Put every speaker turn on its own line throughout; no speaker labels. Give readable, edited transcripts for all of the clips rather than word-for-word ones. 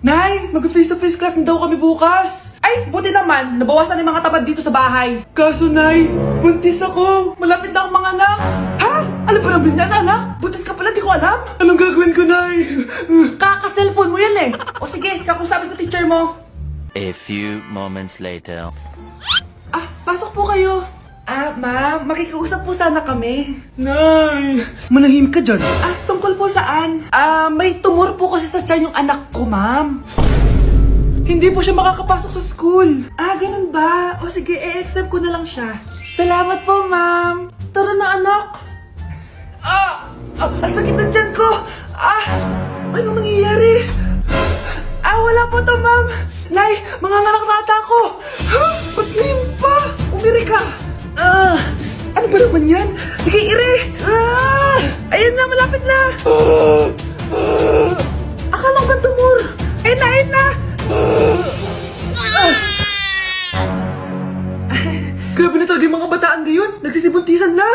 Nay, mag-face-to-face class na daw kami bukas. Ay, buti naman, nabawasan yung mga tamad dito sa bahay. Kaso, Nay, buntis ako. Malapit na akong mga anak. Ha? Alam ba namin yan, anak? Buntis ka pala, di ko alam. Anong gagawin ko, Nay? Kaka-cellphone mo yan eh. O sige, kakusapin ko teacher mo.
A few moments later.
Ah, pasok po kayo. Ah, ma'am, makikiusap po sana kami. Nay, manahim ka dyan. Ah, tungkol po saan? Ah, may tumor po kasi sa tiyan yung anak ko, ma'am. Hindi po siya makakapasok sa school. Ah, ganun ba? O sige, e-exempt ko na lang siya. Salamat po, ma'am. Tara na, anak. Ang sakit ng tiyan ko. Anong nangyayari? Wala po to, ma'am. Nay, mga ngalak-rata ko. Ba't ngayon pa? Umiri ka. Ano ba naman yan? Sige, ire! Ayan na, malapit na! Akala ko ba tumor? Ayun na, ayun na! Grabe na talaga yung mga bataan ngayon! Nagsisibuntisan na!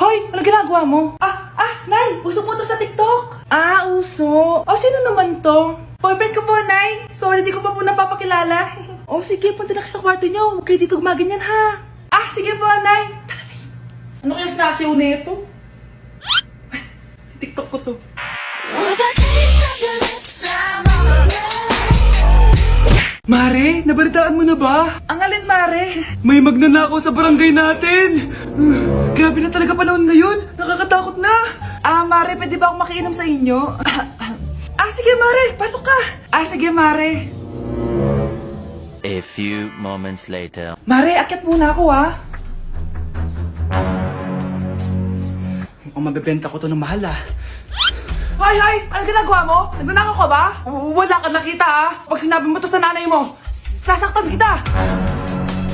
Hoy! Ano ginagawa mo? Nay! Uso po to sa TikTok! Uso? Sino naman to? Boyfriend ko po, Nay! Sorry, di ko pa po napapakilala. Sige, punta na kayo sa kwarto nyo. Huwag kayo dito gumaganyan, ha? Sige po, Nay! Tara, Nay! Ano kaya sinasiyaw nito? TikTok ko to. Mare, nabalitaan mo na ba? Ang alin, Mare? May magnanakaw sa barangay natin. Grabe na talaga panahon ngayon. Nakakatakot na. Mare, pwede ba akong makiinom sa inyo? Sige, Mare. Pasok ka. Sige, Mare.
A few moments later.
Mare, akyat muna ako, ha? Mukhang mabibenta ko to ng mahal, ha? Hay! Ano ginagawa mo? Nagnanakaw ka ba? Wala ka nakita, ha? Pag sinabi mo to sa nanay mo, sasaktan kita!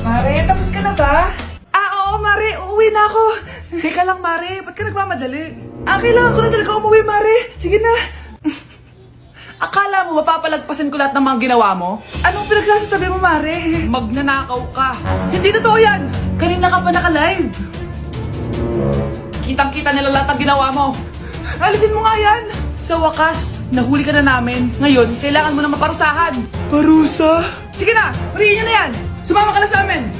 Mare, tapos ka na ba? Oo, Mare. Uuwi na ako. Teka lang, Mare. Ba't ka nagmamadali? Kailangan ko na talaga umuwi, Mare. Sige na. Akala mo mapapalagpasan ko lahat ng mga ginawa mo? Anong pinagsasabi mo, Mare? Magnanakaw ka. Hindi totoo yan. Kanina ka pa naka-live. Kitang-kita nila lahat ng ginawa mo. Alisin mo nga yan! Sa wakas, nahuli ka na namin. Ngayon, kailangan mo na maparusahan. Parusa? Sige na! Huriin niyo na yan! Sumama ka na sa amin!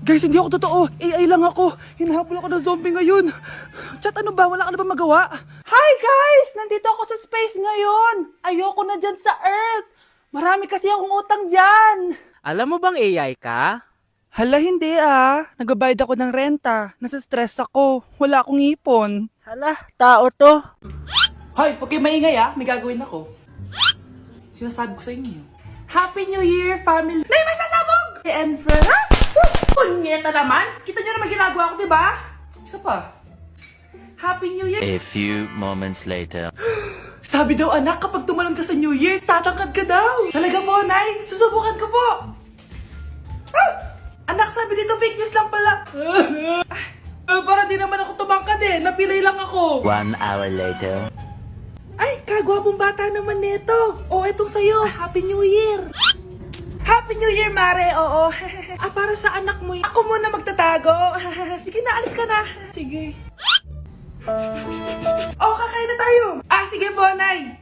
Guys, hindi ako totoo. AI lang ako. Hinahabol ako ng zombie ngayon. Chat, ano ba? Wala ka na ba magawa? Hi guys! Nandito ako sa space ngayon. Ayoko na dyan sa Earth. Marami kasi akong utang dyan.
Alam mo bang AI ka?
Hala, hindi Nagbabayad ako ng renta. Nasa stress ako. Wala akong ipon.
Hala, tao to.
Hoy, huwag kayo maingay May gagawin ako. Sinasabi ko sa inyo. Happy New Year, family! Nay, may sasabog! And friend, Punyeta naman! Kita nyo naman ginagawa ko, diba? Isa pa. Happy New Year!
A few moments later.
Sabi daw anak, kapag tumalon ka sa New Year, tatangkad ka daw. Talaga po, Nay. Susubukan ko po. Anak, sabi dito fake news lang pala. Para di naman ako tumangkad Napilay lang ako.
1 hour later.
Ay, kagwapong bata naman nito. Etong sa'yo. Happy New Year. Happy New Year, Mare. Oo. Para sa anak mo. Ako muna magtatago. Sige na, alis ka na. Sige. Kakain na tayo. Sige po, Nay.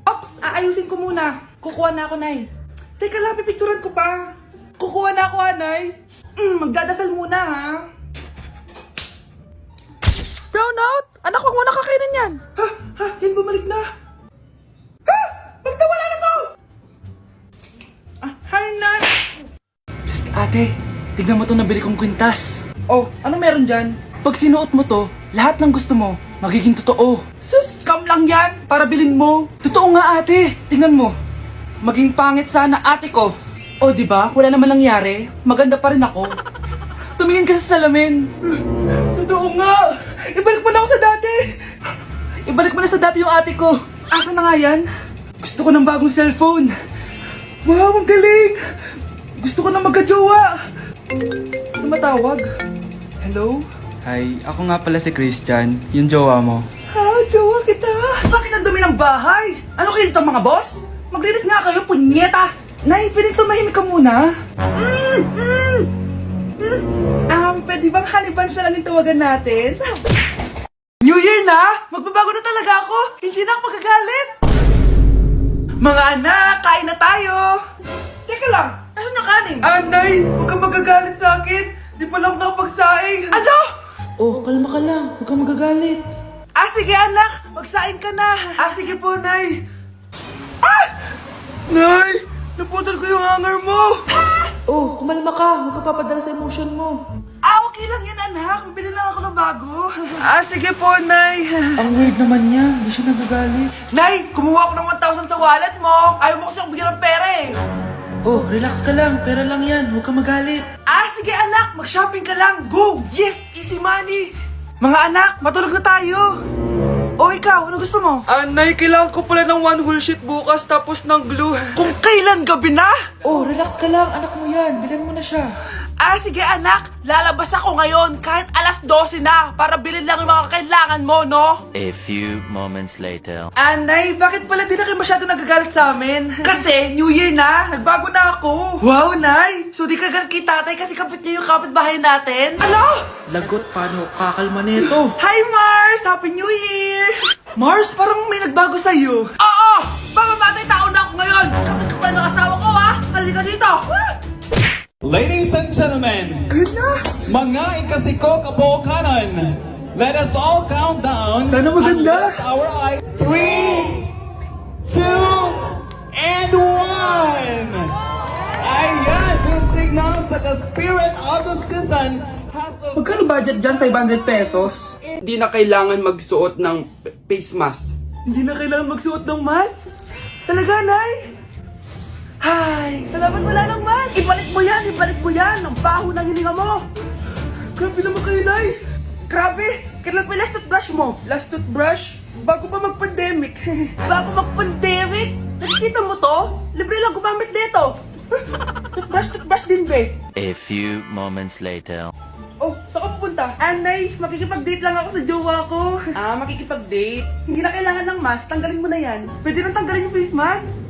Ops, aayusin ko muna. Kukuha na ako, Nay. Teka lang, pipicturan ko pa. Kukuha na ako, Nay. Magdadasal muna, ha? Brownout! Anak, huwag mo na kakainin yan. Yan bumalik na. Ate, tignan mo to nabili kong kwintas. Oh, ano meron dyan? Pag sinuot mo to, lahat ng gusto mo, magiging totoo. Sus, scam lang yan, para bilhin mo. Totoo nga ate, tingnan mo. Maging pangit sana ate ko. O di ba? Wala naman nangyari. Maganda pa rin ako. Tumingin ka sa salamin. Totoo nga. Ibalik mo na ako sa dati. Ibalik mo na sa dati yung ate ko. Asa na nga yan? Gusto ko ng bagong cellphone. Wow, ang galing. Gusto ko na magka-jowa. Tumatawag. Hello? Hi, ako nga pala si Christian, yung jowa mo. Ha? Jowa kita? Bakit ang dumi ng bahay? Ano kayo dito mga boss? Maglinis nga kayo, punyeta! Nay, pwede tumahimik ka muna? Pwede bang honey bunch na lang yung tawagan natin? New Year na! Magbabago na talaga ako! Hindi na ako magagalit! Mga anak, kain na tayo! Teka lang, asan yung kanin? Nay, huwag kang magagalit sa akin! Di pa lang nakapagsaing! Ano? Oh, kalma ka lang. Huwag kang magagalit. Sige anak. Magsaing ka na. Sige po, Nay. Nay! Naputol ko yung hanger mo! Oh, kumalma ka. Huwag ka papadala sa emotion mo. Okay lang yan, anak. Bibili lang ako ng bago. Sige po, Nay. Ang weird naman niya. Hindi siya nagagalit. Nay, kumuha ako ng 1,000 sa wallet mo. Ayaw mo kasi akong bigyan ng pera eh. Oh, relax ka lang. Pera lang yan. Huwag kang magalit. Sige anak. Mag-shopping ka lang. Go! Yes! Easy money! Mga anak, matulog na tayo. Ikaw, ano gusto mo? Nay, kailangan ko pala ng one whole sheet bukas tapos ng glue. Kung kailan gabi na? Relax ka lang. Anak mo yan. Bilhan mo na siya. Sige anak. Lalabas ako ngayon kahit alas 12 na para bilhin lang yung mga kailangan mo, no?
A few moments later.
Nay, bakit pala di na kayo masyado nagagalit sa amin? Kasi, New Year na, nagbago na ako. Wow, Nay! So di ka galit kay tatay kasi kapit niya yung kapitbahay natin? Ano? Lagot, paano kakalma nito? Hi, Mars! Happy New Year! Mars, parang may nagbago sa'yo. Oo! Mamamatay tao na ako ngayon! Kapit ko pa ng asawa ko, ha? Halika dito!
Ladies and gentlemen,
Good na!
mga ikasiko kabukanan, let us all count down
Sana maganda.
and lift our eyes. 3, 2, and 1! Ayan, this signals that the spirit of the season has a...
Magkano budget dyan? 500 pesos? Hindi na kailangan magsuot ng face mask. Hindi na kailangan magsuot ng mask? Talaga, Nay? Hay, salamat wala naman. Ibalik mo yan. Ang baho ng hininga mo. Grabe naman kayo, Nay. Grabe, kailan pa yung last toothbrush mo? Last toothbrush? Bago pa mag-pandemic. Bago mag-pandemic? Nakikita mo to? Libre lang gumamit dito. Toothbrush din, be.
A few moments later.
Saan ka pupunta? Nay, makikipag-date lang ako sa jowa ko. Makikipag-date? Hindi na kailangan ng mask, tanggalin mo na yan. Pwede nang tanggalin yung face mask?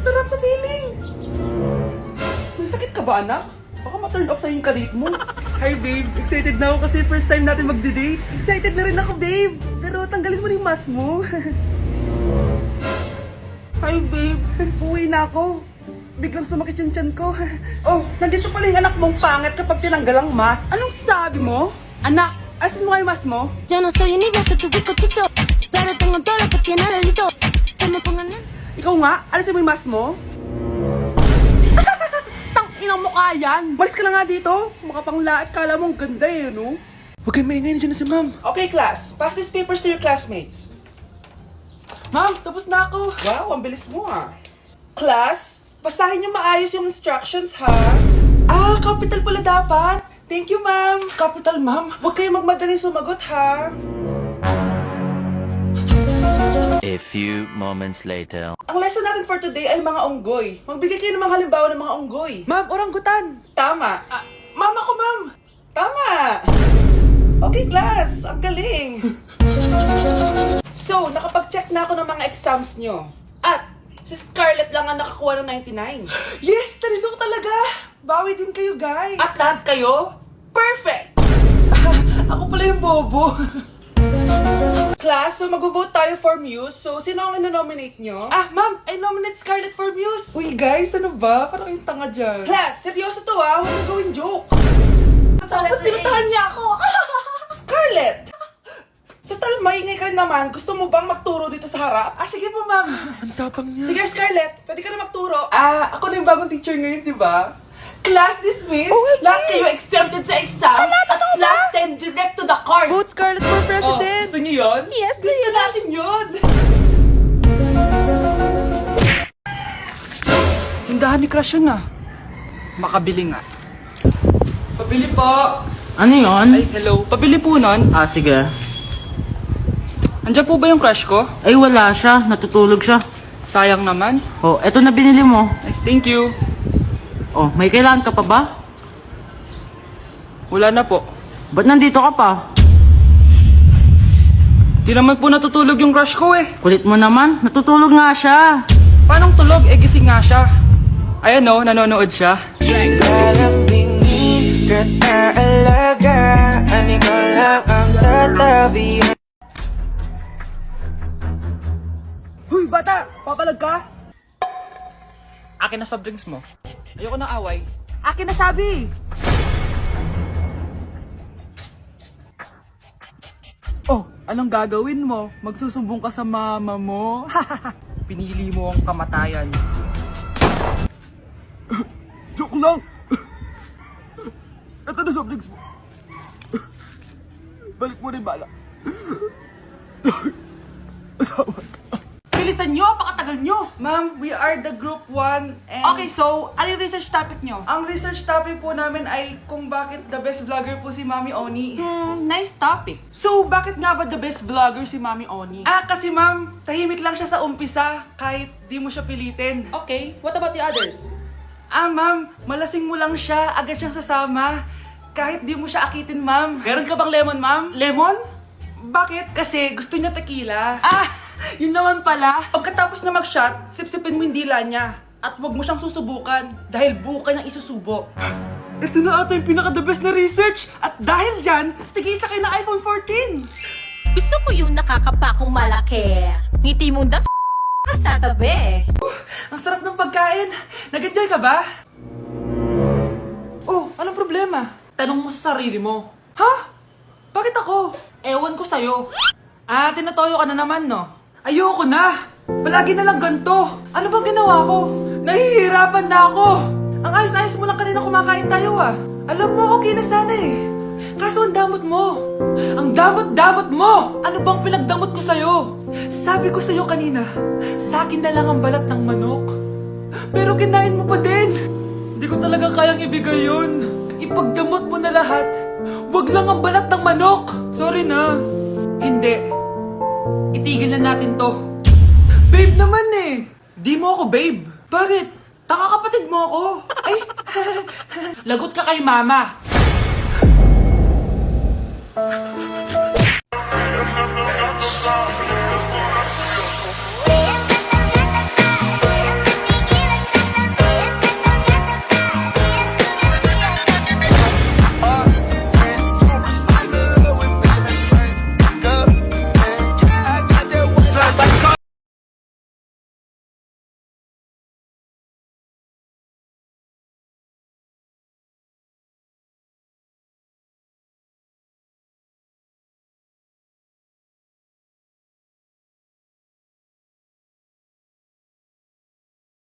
Sarap sa feeling! May sakit ka ba, anak? Baka ma-turn off sa'yo yung karit mo. Hi, babe. Excited na ako kasi first time natin mag-date. Excited na rin ako, babe. Pero tanggalin mo na yung mask mo. Hi, babe. Uwi na ako. Biglang sumakit yung tiyan ko. Nandito pala yung anak mong pangit kapag tinanggal ang mask. Anong sabi mo? Anak, asin mo kayo mask mo?
Yo no soy niño, soy tu bizcochito. Pero tengo todo lo que tiene delito. Que me pongan en...
Ikaw nga, alisin mo yung mask mo? Tang-inang mukha yan! Malis ka na nga dito! Makapanglaat, kala mo ang ganda eh, no? Huwag kayong maingay, nandiyan na si ma'am. Okay, class. Pass these papers to your classmates. Ma'am, tapos na ako. Wow, ang bilis mo ah. Class, basahin niyo maayos yung instructions ha. Capital pala dapat. Thank you, ma'am. Capital, ma'am. Huwag kayong magmadaling sumagot ha.
A few moments later.
Ang lesson natin for today ay mga unggoy. Magbigay kayo ng mga halimbawa ng mga unggoy. Ma'am, oranggutan. Tama. Ma'am ako, ma'am. Tama. Okay, class. Ang galing. So, nakapag-check na ako ng mga exams nyo. At, si Scarlett lang ang nakakuha ng 99. Yes! Talino talaga! Bawi din kayo, guys. At lahat kayo? Perfect! Ako pala yung bobo. Class, so mag-vote tayo for Muse. So, sino ang ino-nominate nyo? Ma'am, I nominate Scarlett for Muse. Uy, guys, ano ba? Parang yung tanga dyan. Class, seryoso to ha. Huwag mong gawin joke. Tapos pinuntahan niya ako. Scarlett! Total, maingay ka rin naman. Gusto mo bang magturo dito sa harap? Sige po, ma'am. Ang tapang niya. Sige, Scarlett. Pwede ka na magturo. Ako na yung bagong teacher ngayon, di ba? Class dismissed? Lahat kayo exempted sa exam? At class 10 direct to the court?
Vote Scarlett for
Oh,
president!
gusto niyo yun?
Yes,
Gusto natin yun! Tindahan ni Crush yun ah. Makabili nga. Pabili po.
Ano yon?
Ay, hello. Pabili po nun.
Ah, sige.
Andiyan po ba yung crush ko?
Ay, wala siya. Natutulog siya.
Sayang naman.
Oh, eto na binili mo.
Ay, thank you.
Oh, may kailangan ka pa ba?
Wala na po.
Ba't nandito ka pa?
Di naman po natutulog yung crush ko eh.
Kulit mo naman. Natutulog nga siya.
Paanong tulog? Eh, gising nga siya. Ayan o, nanonood siya. Huy, bata! Papalag ka? Akin na soft drinks mo. Ayoko na away. Akin na sabi! Oh, anong gagawin mo? Magsusumbong ka sa mama mo? Pinili mo ang kamatayan. Joke lang! Ito na soft drinks mo. Balik mo rin bala. Bilisan nyo! Pakatagal nyo! Ma'am, we are the group 1 and... Okay, so, ano yung research topic nyo? Ang research topic po namin ay kung bakit the best vlogger po si Mami Oni. Nice topic. So, bakit nga ba the best vlogger si Mami Oni? Ah, kasi ma'am, tahimik lang siya sa umpisa kahit di mo siya pilitin. Okay, what about the others? Ah, ma'am, malasing mo lang siya, agad siyang sasama. Kahit di mo siya akitin, ma'am. Meron ka bang lemon, ma'am? Lemon? Bakit? Kasi gusto niya tequila. Ah, yun naman pala. Pagkatapos na mag-shot, sipsipin mo yung dila niya. At huwag mo siyang susubukan dahil buka niyang isusubo. Ito na ata yung pinaka-the best na research. At dahil dyan, tigisa kayo ng iPhone 14.
Gusto ko yung nakakapakong malaki. Ngiti mo das sa tabi.
Ang sarap ng pagkain. Nag-enjoy ka ba? Oh, anong problema? Tanong mo sa sarili mo. Ha? Bakit ako? Ewan ko sa'yo. Ah, tinatoyo ka na naman, no? Ayoko na! Palagi na lang ganito. Ano bang ginawa ko? Nahihirapan na ako. Ang ayos-ayos mo lang kanina kumakain tayo, ah. Alam mo, okay na sana eh. Kaso ang damot mo. Ang damot-damot mo! Ano bang pinagdamot ko sa'yo? Sabi ko sa'yo kanina, sa akin na lang ang balat ng manok. Pero kinain mo pa din. Hindi ko talaga kayang ibigay yun. Ipagdamot mo na lahat. Wag lang ang balat ng manok. Sorry na. Hindi. Itigil na natin to. Babe naman eh. Di mo ako babe. Bakit? Tanga kapatid mo ako. Ay, lagot ka kay mama.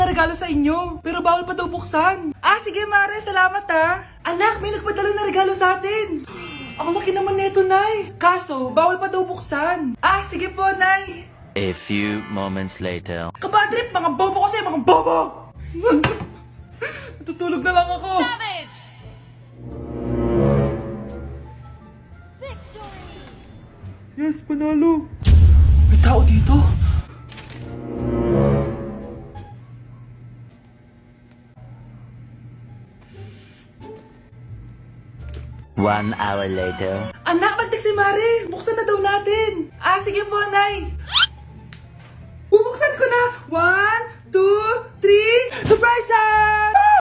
Regalo sa inyo, pero bawal pa daw buksan. Ah, sige Mare, salamat ha. Anak, may nagpadala na regalo sa atin. Ang laki naman neto, Nay. Kaso, bawal pa daw buksan. Ah, sige po, Nay.
A few moments later.
Kabadrip, mga bobo kasi, mga bobo! Tutulog na lang ako.
Savage!
Yes, panalo. May tao dito.
1 hour later.
Anak, magtik si Mare. Buksan na daw natin. Ah, sige po, Nay. Bubuksan ko na. 1, 2, 3. Surprise!